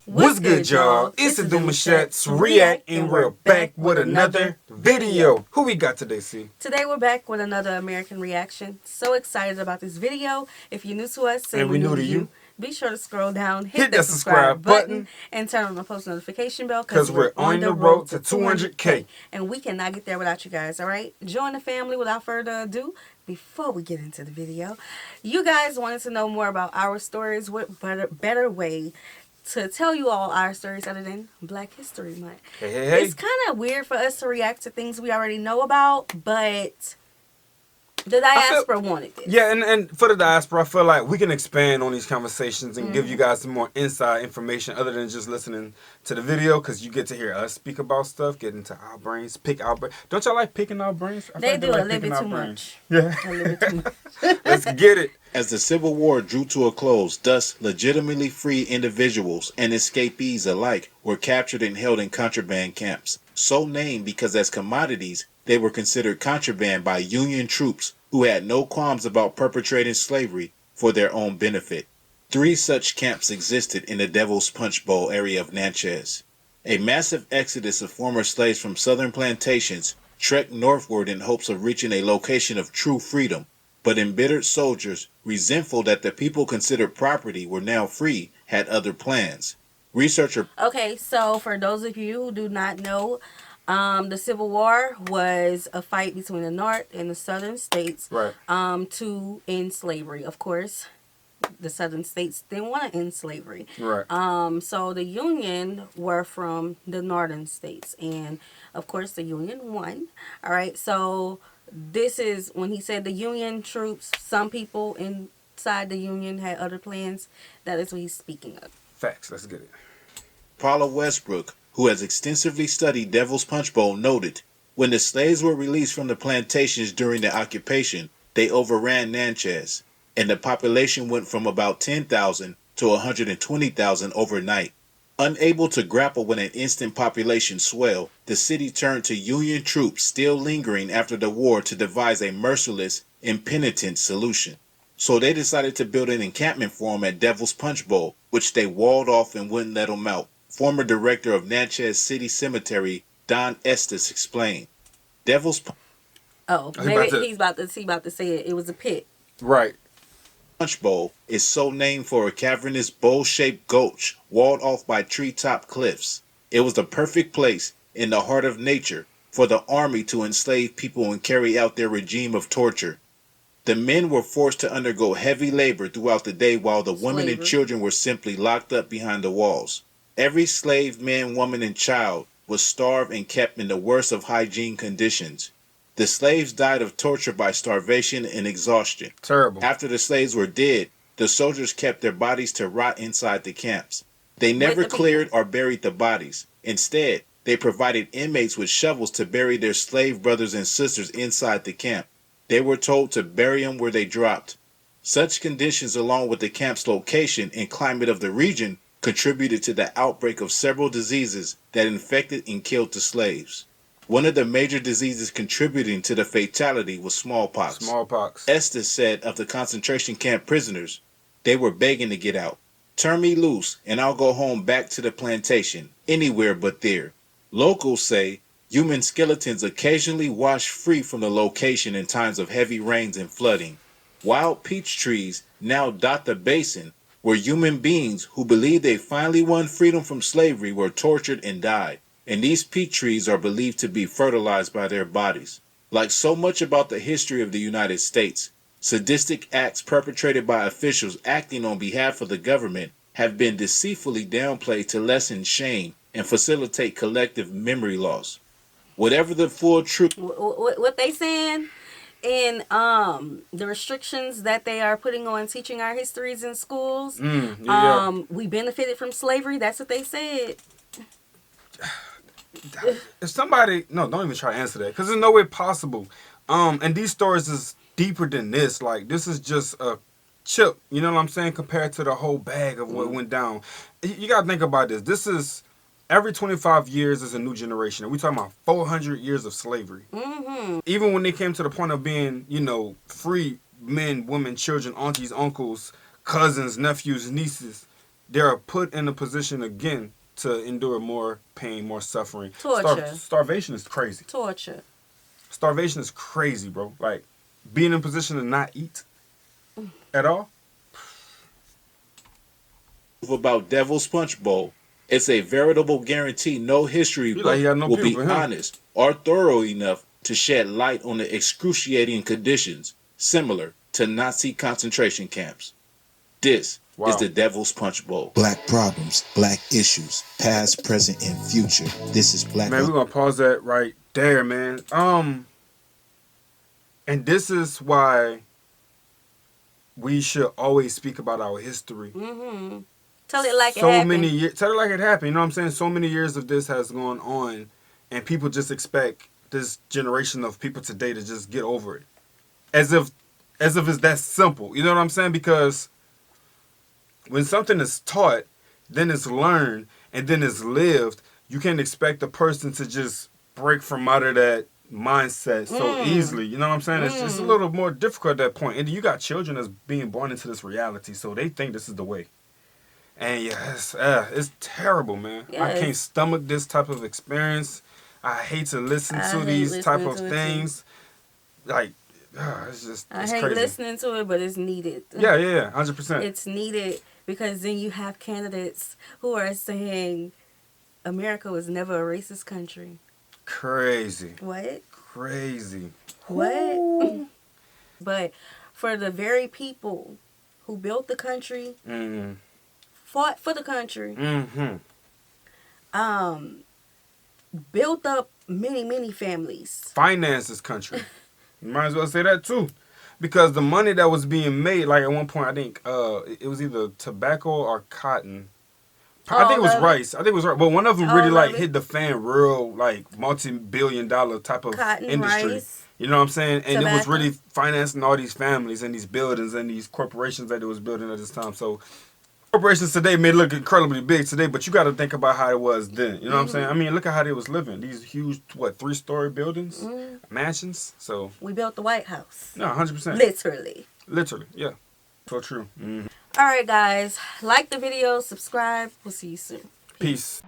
What's good, y'all? It's the Demouchets REACT, and we're back with another video. Who we got today, C? Today we're back with another American reaction. So excited about this video. If you're new to us and we're new to you, be sure to scroll down, hit that subscribe button, and turn on the post notification bell because we're on the road to 200K. And we cannot get there without you guys, all right? Join the family without further ado. Before we get into the video, you guys wanted to know more about our stories. What better way to tell you all our stories other than Black History Month? Hey. It's kind of weird for us to react to things we already know about, but the diaspora wanted this. Yeah, and for the diaspora, I feel like we can expand on these conversations and give you guys some more inside information other than just listening to the video, because you get to hear us speak about stuff, get into our brains, pick our brains. Don't y'all like picking our brains? They do a little bit too much. Yeah. A little bit too much. Let's get it. As the Civil War drew to a close, thus legitimately free individuals and escapees alike were captured and held in contraband camps, so named because as commodities they were considered contraband by Union troops who had no qualms about perpetrating slavery for their own benefit. 3 such camps existed in the Devil's Punchbowl area of Natchez. A massive exodus of former slaves from southern plantations trekked northward in hopes of reaching a location of true freedom, but embittered soldiers, resentful that the people considered property were now free, had other plans. Okay, so for those of you who do not know, the Civil War was a fight between the North and the Southern states, right, to end slavery. Of course, the Southern states didn't want to end slavery. Right. So the Union were from the Northern states, and of course the Union won. All right. So this is when he said the Union troops. Some people inside the Union had other plans. That is what he's speaking of. Facts. Let's get it. Paula Westbrook, who has extensively studied Devil's Punchbowl, noted, when the slaves were released from the plantations during the occupation, they overran Natchez, and the population went from about 10,000 to 120,000 overnight. Unable to grapple with an instant population swell, the city turned to Union troops still lingering after the war to devise a merciless, impenitent solution. So they decided to build an encampment for them at Devil's Punchbowl, which they walled off and wouldn't let them out. Former director of Natchez City Cemetery, Don Estes, explained. Devil's he's about to say it. It was a pit. Right. Punchbowl is so named for a cavernous bowl-shaped gulch walled off by treetop cliffs. It was the perfect place in the heart of nature for the army to enslave people and carry out their regime of torture. The men were forced to undergo heavy labor throughout the day while the women and children were simply locked up behind the walls. Every slave, man, woman, and child was starved and kept in the worst of hygiene conditions. The slaves died of torture by starvation and exhaustion. Terrible. After the slaves were dead, the soldiers kept their bodies to rot inside the camps. They never cleared or buried the bodies. Instead, they provided inmates with shovels to bury their slave brothers and sisters inside the camp. They were told to bury them where they dropped. Such conditions, along with the camp's location and climate of the region, contributed to the outbreak of several diseases that infected and killed the slaves. One of the major diseases contributing to the fatality was smallpox. Estes said of the concentration camp prisoners, they were begging to get out. Turn me loose and I'll go home back to the plantation, anywhere but there. Locals say human skeletons occasionally wash free from the location in times of heavy rains and flooding. Wild peach trees now dot the basin, where human beings who believed they finally won freedom from slavery were tortured and died, and these peach trees are believed to be fertilized by their bodies. Like so much about the history of the United States, sadistic acts perpetrated by officials acting on behalf of the government have been deceitfully downplayed to lessen shame and facilitate collective memory loss. Whatever the full truth... What they saying in the restrictions that they are putting on teaching our histories in schools, we benefited from slavery. That's what they said. If somebody... No, don't even try to answer that, because there's no way possible. And these stories is deeper than this. Like, this is just a chip, you know what I'm saying, compared to the whole bag of what went down. You got to think about this. This is... Every 25 years is a new generation. And we're talking about 400 years of slavery. Even when they came to the point of being, you know, free men, women, children, aunties, uncles, cousins, nephews, nieces, they're put in a position again to endure more pain, more suffering. Torture. Starvation is crazy. Torture. Starvation is crazy, bro. Like, being in a position to not eat at all. About Devil's Punchbowl, it's a veritable guarantee no history book like he got no will be people, huh? honest or thorough enough to shed light on the excruciating conditions similar to Nazi concentration camps. This is the Devil's Punchbowl. Black problems, black issues, past, present, and future. This is Black. Man, we're gonna pause that right there, man. And this is why we should always speak about our history. Mm-hmm. Tell it like it So happened. many years, tell it like it happened. You know what I'm saying? So many years of this has gone on, and people just expect this generation of people today to just get over it, as if it's that simple. You know what I'm saying? Because when something is taught, then it's learned, and then it's lived, you can't expect a person to just break from out of that mindset so easily. You know what I'm saying? It's just a little more difficult at that point. And you got children that's being born into this reality, so they think this is the way. And yeah, it's terrible, man. Yes. I can't stomach this type of experience. I hate to listen to these type of things. Like, it's just, it's hate crazy. listening to it, but it's needed. Yeah, 100%. It's needed because then you have candidates who are saying America was never a racist country. Crazy. What? Crazy. What? But for the very people who built the country, fought for the country, built up many families. Finance this country. You might as well say that too. Because the money that was being made, like at one point, I think it was either tobacco or cotton. I think it was rice. But one of them really like hit the fan real, like multi-billion-dollar type of Cotton, industry. rice, you know what I'm saying? And tobacco. it was really financing all these families and these buildings and these corporations that it was building at this time. So corporations today may look incredibly big today, but you got to think about how it was then. You know what I'm saying? I mean, look at how they was living. These huge, 3-story buildings, mansions. So we built the White House. no, 100%. Literally, yeah. So true. All right, guys. Like the video, subscribe. We'll see you soon. Peace.